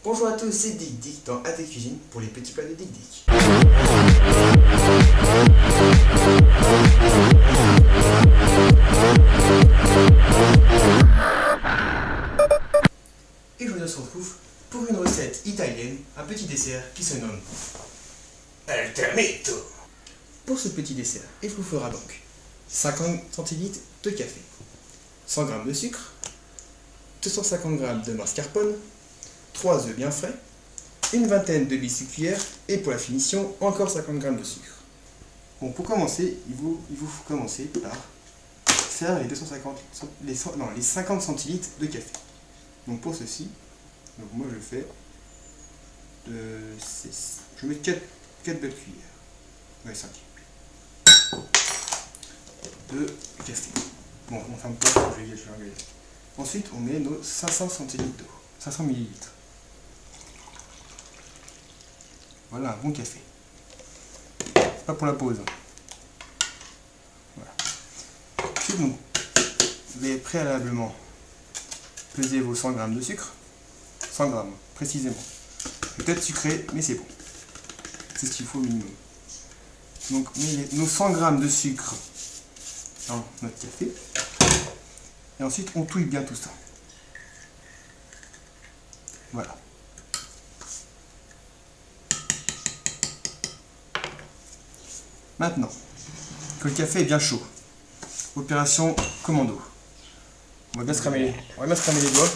Bonjour à tous, c'est Dick Dick dans AT Cuisine pour les petits plats de Dick Dick. Et aujourd'hui on se retrouve pour une recette italienne, un petit dessert qui se nomme El Termito. Pour ce petit dessert, il vous faudra donc 50 centilitres de café, 100 g de sucre, 250 g de mascarpone, 3 œufs bien frais, une vingtaine de biscuits cuillères et pour la finition, encore 50 g de sucre. Bon, pour commencer, il vous faut commencer par faire les 50 centilitres de café. Donc pour ceci, moi je fais je mets 4 belles cuillères, ouais 5 de café. Bon, on ferme pas, je vais regarder. Ensuite, on met nos 500 centilitres d'eau, 500 ml. Voilà un bon café. C'est pas pour la pause. Voilà. Ensuite, vous allez préalablement peser vos 100 g de sucre. 100 g précisément. Peut-être sucré, mais c'est bon. C'est ce qu'il faut au minimum. Donc, on met nos 100 g de sucre dans notre café. Et ensuite, on touille bien tout ça. Voilà. Maintenant que le café est bien chaud, opération commando. On va bien se cramer les doigts.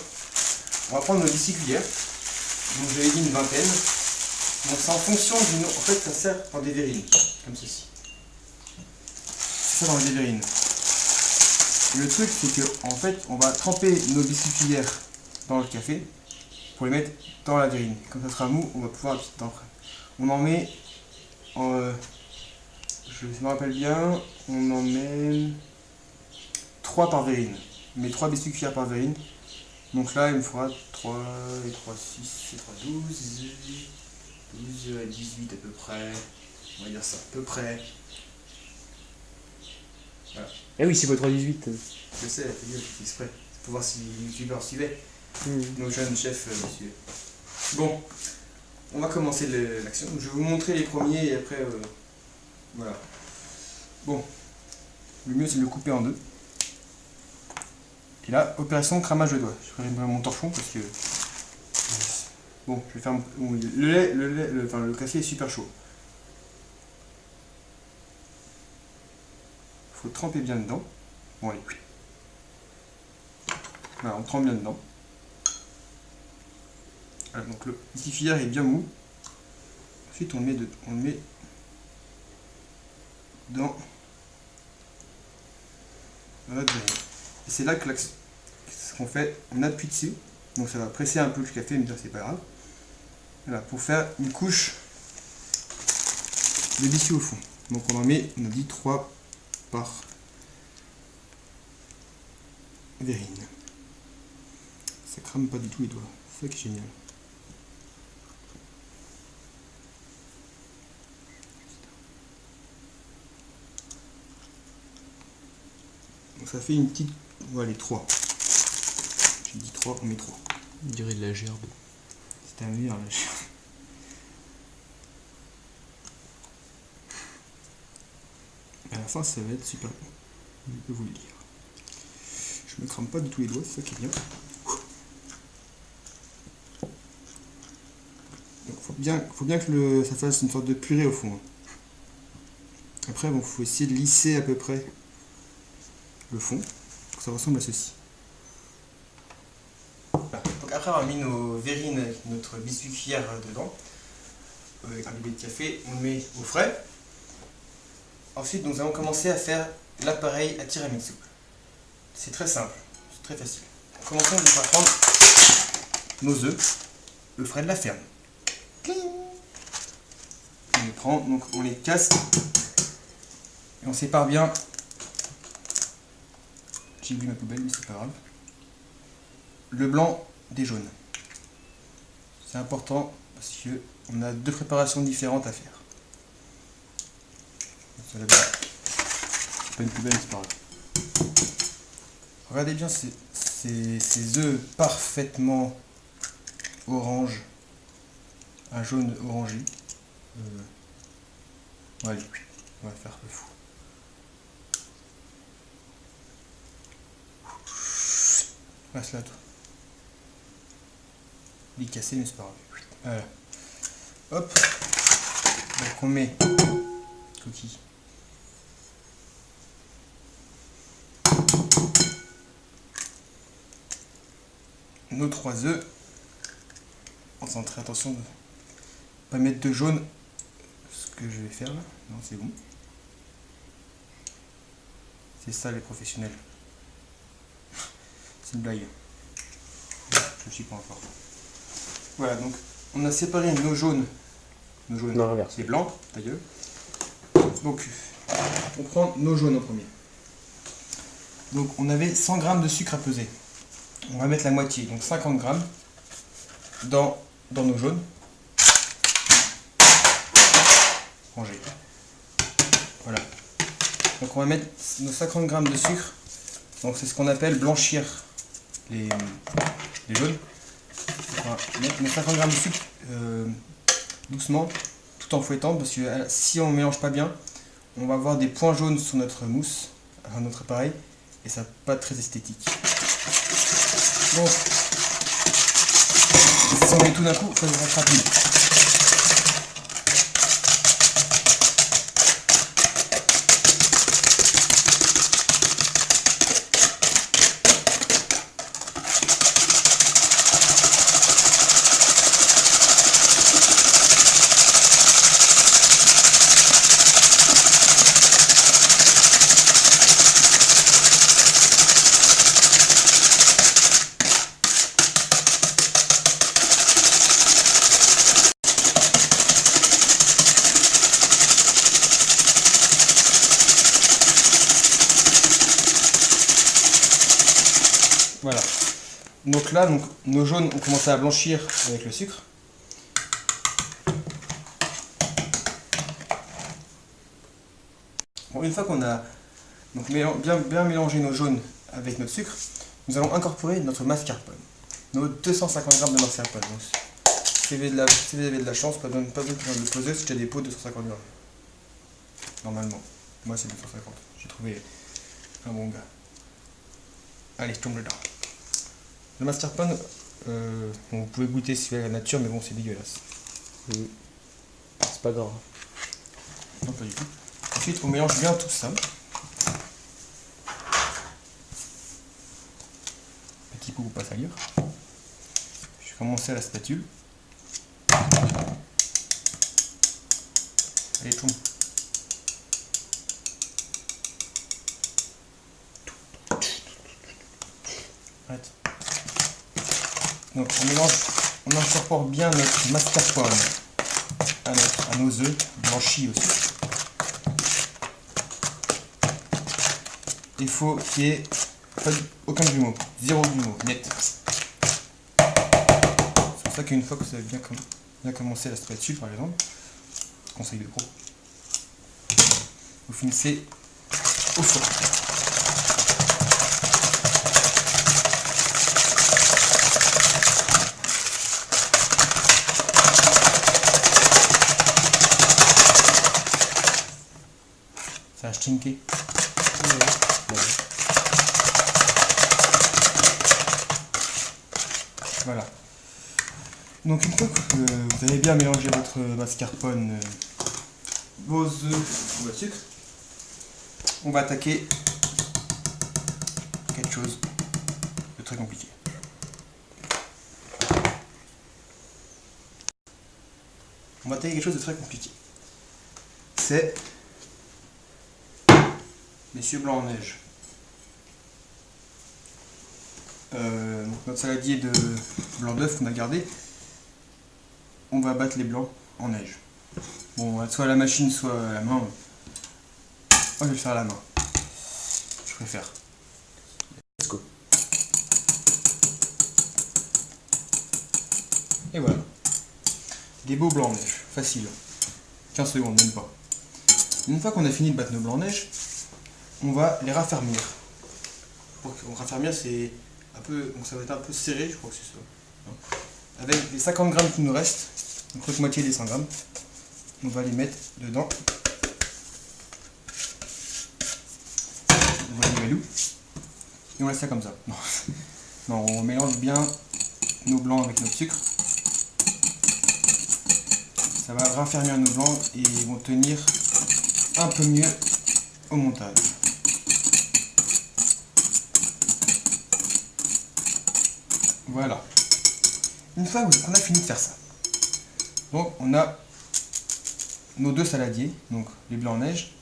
On va prendre nos 10 cuillères. Donc j'avais dit une vingtaine. Donc c'est en fonction du... En fait, ça sert dans des verrines, comme ceci. C'est ça dans des verrines. Et le truc, c'est que en fait, on va tremper nos biscuits cuillères dans le café pour les mettre dans la verrine. Comme ça sera mou, on va pouvoir on en met je me rappelle bien, on en met 3 par verrine. On met 3 biscuits cuillères par verrine. Donc là, il me faudra 3 et 3, 6 et 3, 12 à 18 à peu près. On va dire ça, à peu près. Voilà. Eh oui, c'est pas 3,18. Je sais, c'est exprès. C'est pour voir si les youtubeurs suivaient. Nos jeunes chefs suivaient. Bon, on va commencer l'action. Je vais vous montrer les premiers et après... voilà. Bon, le mieux c'est de le couper en deux. Et là, opération cramage de doigts. Je ferai mon torchon parce que... Bon, je vais faire... Le café est super chaud. Il faut tremper bien dedans. Bon, allez. Voilà, on trempe bien dedans. Voilà, donc le biscuit est bien mou. Ensuite, on le met dans notre verrine. Et c'est là que ce qu'on fait, on appuie dessus, donc ça va presser un peu le café, mais ça c'est pas grave. Voilà, pour faire une couche de biscuits au fond. Donc on en met, on a dit 3 par verrine. Ça crame pas du tout les doigts, c'est ça qui est génial. Donc ça fait une petite... Voilà les 3. J'ai dit 3, on met 3. On dirait de la gerbe. C'est un mur là. À la fin ça va être super bon. Je peux vous le dire. Je me crame pas du tout les doigts, c'est ça qui est bien. Donc faut bien que ça fasse une sorte de purée au fond. Après bon, faut essayer de lisser à peu près le fond, pour que ça ressemble à ceci. Voilà. Donc après on a mis nos verrines avec notre biscuit cuillère dedans, avec un bébé de café, on le met au frais. Ensuite nous allons commencer à faire l'appareil à tiramisu. C'est très simple, c'est très facile. Commençons par prendre nos œufs frais de la ferme. On les prend, donc on les casse et on sépare bien. J'ai oublié ma poubelle, mais c'est pas grave. Le blanc des jaunes. C'est important parce qu'on a 2 préparations différentes à faire. C'est pas une poubelle, c'est pas grave. Regardez bien ces œufs parfaitement orange un jaune orangé. Allez, on va faire le fou. Passe là, toi. Il est cassé, mais c'est pas grave. Voilà. Hop. Donc on met coquille. Nos 3 œufs. Concentrez, attention de ne pas mettre de jaune. Ce que je vais faire là. Non, c'est bon. C'est ça les professionnels. C'est une blague. Je ne suis pas encore. Voilà, donc on a séparé nos jaunes. Non, inverse. Les blancs, ta gueule. Donc on prend nos jaunes en premier. Donc on avait 100 g de sucre à peser. On va mettre la moitié, donc 50 g dans nos jaunes. Ranger. Voilà. Donc on va mettre nos 50 g de sucre. Donc c'est ce qu'on appelle blanchir les jaunes. On va mettre nos 50 g de sucre doucement, tout en fouettant, parce que si on ne mélange pas bien, on va avoir des points jaunes sur notre mousse, notre appareil, et ça va pas être très esthétique. Donc, si on met tout d'un coup, ça va être rapide. Voilà. Donc là, nos jaunes ont commencé à blanchir avec le sucre. Bon, une fois qu'on a donc bien mélangé nos jaunes avec notre sucre, nous allons incorporer notre mascarpone. Nos 250 g de mascarpone. Donc, si vous avez de la chance, pas besoin de le poser si tu as des pots de 250 g. Normalement. Moi c'est 250. J'ai trouvé un bon gars. Allez, je tombe dedans. Le mascarpone, vous pouvez goûter si vous avez la nature, mais bon, c'est dégueulasse. C'est pas grave. Non, pas du tout. Ensuite, on mélange bien tout ça. Petit coup, pas salir. Je vais commencer à la spatule. Allez, tourne. Arrête. Donc on incorpore bien notre mascarpone à nos œufs blanchis aussi. Il faut qu'il n'y ait aucun grumeau, 0 grumeau, net. C'est pour ça qu'une fois que vous avez bien commencé la spatule par exemple, conseil de pro, vous finissez au four. Ça a stinké. Voilà. Donc une fois que vous avez bien mélangé votre mascarpone, vos œufs ou votre sucre, on va attaquer quelque chose de très compliqué. On va attaquer quelque chose de très compliqué. C'est Messieurs blancs en neige. Notre saladier de blanc d'œuf qu'on a gardé, on va battre les blancs en neige. Bon, soit à la machine, soit à la main. Moi, je vais le faire à la main. Je préfère. Let's go. Et voilà. Des beaux blancs en neige. Facile. 15 secondes, même pas. Une fois qu'on a fini de battre nos blancs en neige, on va les raffermir. Pour raffermir, c'est un peu, donc ça va être un peu serré, je crois que c'est ça. Avec les 50 grammes qui nous restent, Donc l'autre moitié des 100 grammes, on va les mettre dedans. Et on laisse ça comme ça. Non, on mélange bien nos blancs avec notre sucre. Ça va raffermir nos blancs et ils vont tenir un peu mieux au montage. Voilà. Une fois qu'on a fini de faire ça, donc on a nos deux saladiers, donc les blancs neige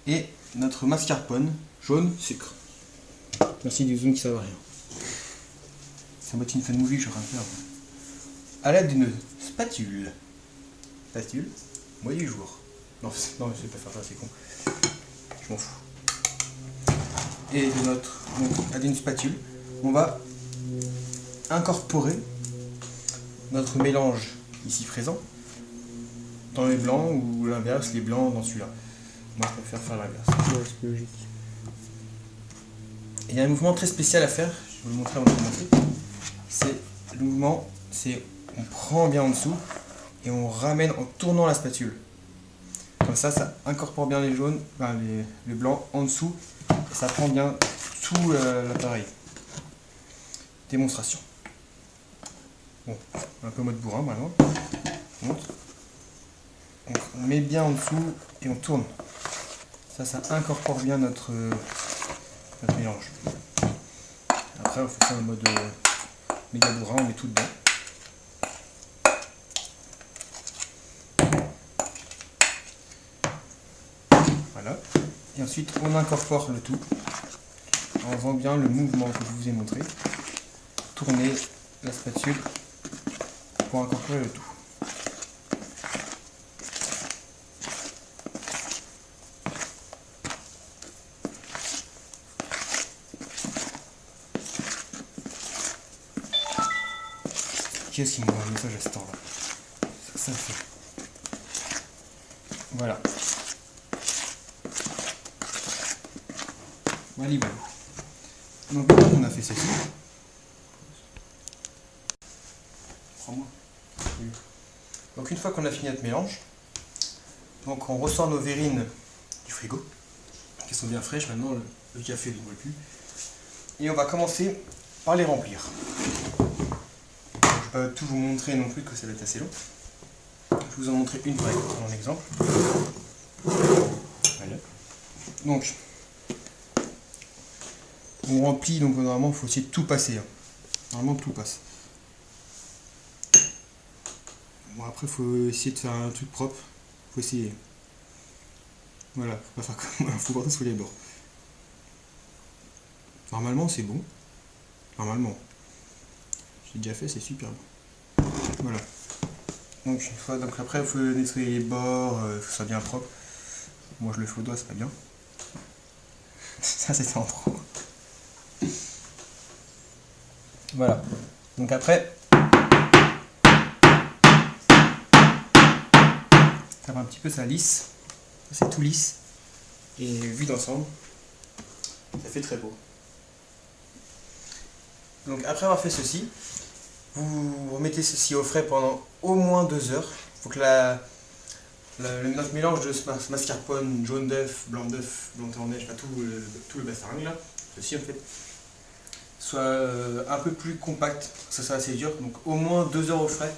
et notre mascarpone jaune sucre. Merci du zoom qui savent rien. C'est un bottine fan movie que je suis en train de faire. À l'aide d'une spatule. Spatule, moi du jour. Non, je vais pas faire ça, c'est con. Je m'en fous. Et de notre, donc, à l'aide d'une spatule, on va incorporer notre mélange ici présent dans les blancs ou l'inverse, les blancs dans celui-là. Moi je préfère faire l'inverse. Ouais, c'est logique. Et il y a un mouvement très spécial à faire, je vais vous le montrer avant de commencer. C'est le mouvement, c'est on prend bien en dessous et on ramène en tournant la spatule. Comme ça, ça incorpore bien les jaunes, enfin les blancs en dessous et ça prend bien tout l'appareil. Démonstration. Bon, un peu mode bourrin maintenant. On monte. On met bien en dessous et on tourne. Ça incorpore bien notre mélange. Après, on fait ça en mode méga bourrin, on met tout dedans. Voilà. Et ensuite, on incorpore le tout en faisant bien le mouvement que je vous ai montré. Tourner la spatule pour incorporer le tout. Qu'est-ce qui m'envoie un message à ce temps-là? Ça fait. Voilà. Voilà. Donc maintenant qu'on a fait ceci. Prends-moi. Donc une fois qu'on a fini notre mélange, donc on ressort nos verrines du frigo, qui sont bien fraîches, maintenant le café ne boit plus. Et on va commencer par les remplir. Je ne vais pas tout vous montrer non plus, que ça va être assez long. Je vais vous en montrer une par en exemple. Voilà. Donc, on remplit, donc normalement il faut essayer de tout passer. Hein. Normalement tout passe. Bon, après il faut essayer de faire un truc propre. Il faut essayer. Voilà, faut pas faire comme moi, faut porter sous les bords. Normalement c'est bon. Normalement. J'ai déjà fait, c'est super bon. Voilà. Donc une fois, donc après il faut nettoyer les bords, que ce soit bien propre. Moi je le fais au doigt, c'est pas bien. Ça c'était en trop. Voilà. Donc après, faire un petit peu ça lisse. C'est tout lisse. Et vu d'ensemble, ça fait très beau. Donc après avoir fait ceci, vous remettez ceci au frais pendant au moins 2 heures. Il faut que notre mélange de mascarpone, jaune d'œuf, blanc de neige, enfin tout le basting là, ceci en fait, soit un peu plus compact, que ça soit assez dur. Donc au moins 2 heures au frais.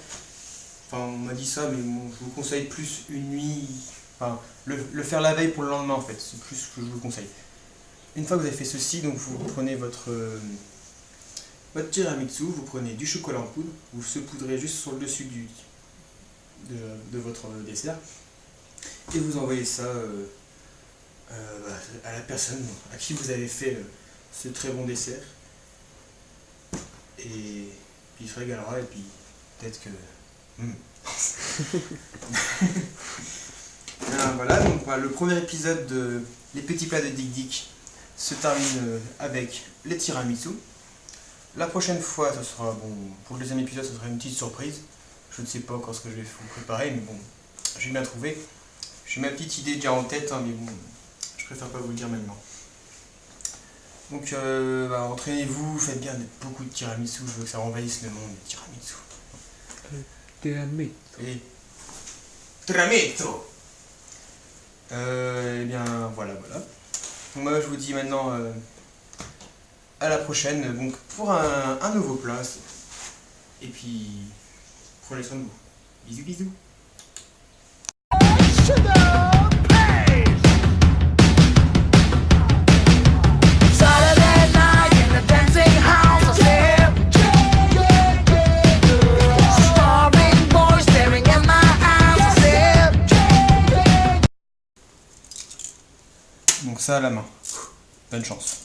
Enfin on m'a dit ça, mais bon, je vous conseille plus une nuit, enfin le faire la veille pour le lendemain en fait, c'est plus ce que je vous conseille. Une fois que vous avez fait ceci, donc vous prenez votre tiramisu, vous prenez du chocolat en poudre, vous saupoudrez juste sur le dessus de votre dessert et vous envoyez ça à la personne à qui vous avez fait ce très bon dessert et puis il se régalera et puis peut-être que... Voilà, donc le premier épisode de Les petits plats de Dick Dick se termine avec les tiramisu. La prochaine fois, ce sera, bon, pour le deuxième épisode, ce sera une petite surprise. Je ne sais pas encore ce que je vais vous préparer, mais bon, j'ai bien trouvé. J'ai ma petite idée déjà en tête, hein, mais bon, je préfère pas vous le dire maintenant. Donc, entraînez-vous, faites bien beaucoup de tiramisu, je veux que ça envahisse le monde, les tiramisu. Tiramisu. Et tramito. Eh bien, voilà. Moi, je vous dis maintenant à la prochaine, donc pour un nouveau plat. Et puis, prenez soin de vous. Bisous, bisous. Donc ça à la main. Bonne chance.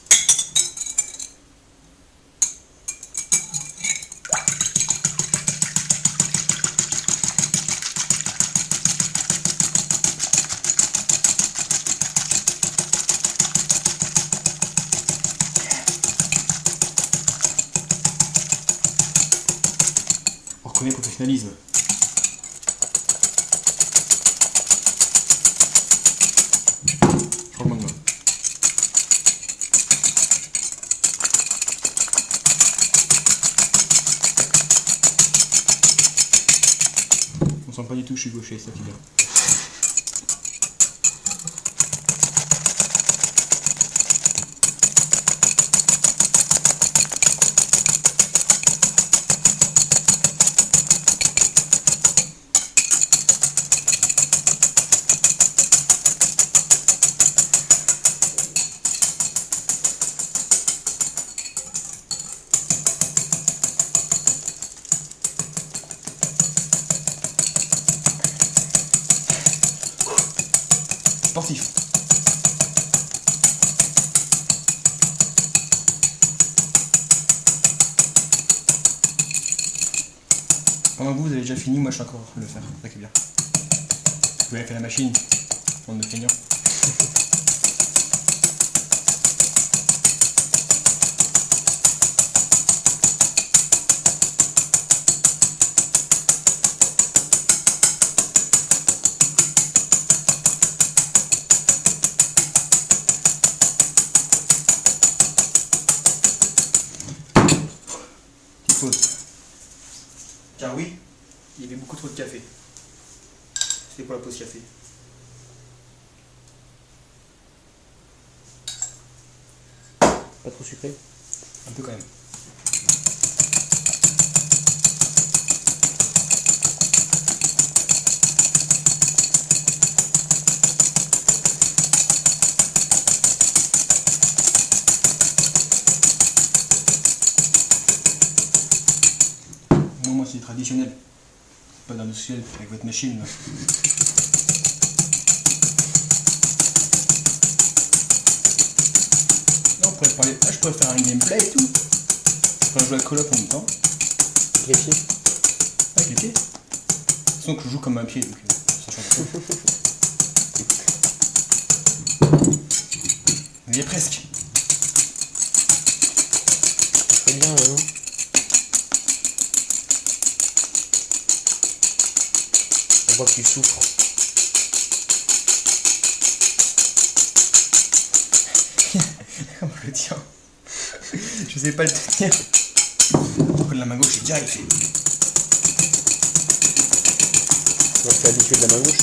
On reconnaît le professionnalisme. On sent pas du tout que je suis gaucher, ça qui est bien. Sportif. Pendant que vous avez déjà fini, moi je suis encore le faire. Ça qui est bien. Vous avez fait la machine, bande de feignants. Pause. Car oui, il y avait beaucoup trop de café. C'était pour la pause café. Pas trop sucré? Un peu quand même. Moi c'est traditionnel, pas d'industriel avec votre machine là. Non, je pourrais faire un gameplay et tout. Je pourrais jouer à Call of en même temps. Avec les pieds? Avec les pieds. De toute façon que je joue comme un pied, donc ça change pas. On y est presque. C'est bien là, non? On voit que tu souffres. Je le tiens. Je sais pas le tenir. Alors que de la main gauche, c'est direct fait. On s'est habitué de la main gauche.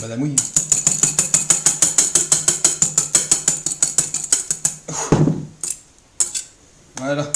Madame oui. Voilà.